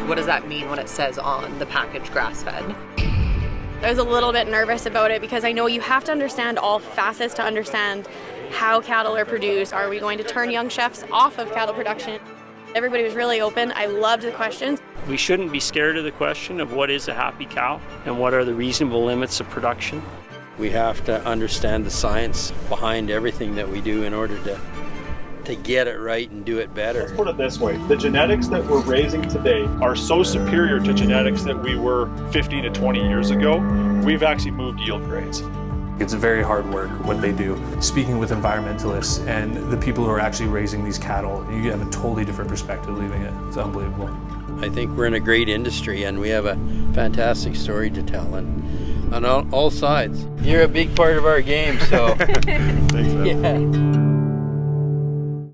What does that mean when it says on the package grass-fed? I was a little bit nervous about it because I know you have to understand all facets to understand how cattle are produced. Are we going to turn young chefs off of cattle production? Everybody was really open. I loved the questions. We shouldn't be scared of the question of what is a happy cow and what are the reasonable limits of production. We have to understand the science behind everything that we do in order to get it right and do it better. Let's put it this way, the genetics that we're raising today are so superior to genetics that we were 15 to 20 years ago, we've actually moved yield grades. It's very hard work what they do. Speaking with environmentalists and the people who are actually raising these cattle, you have a totally different perspective leaving it. It's unbelievable. I think we're in a great industry and we have a fantastic story to tell and on all sides. You're a big part of our game, so Thanks, man. yeah.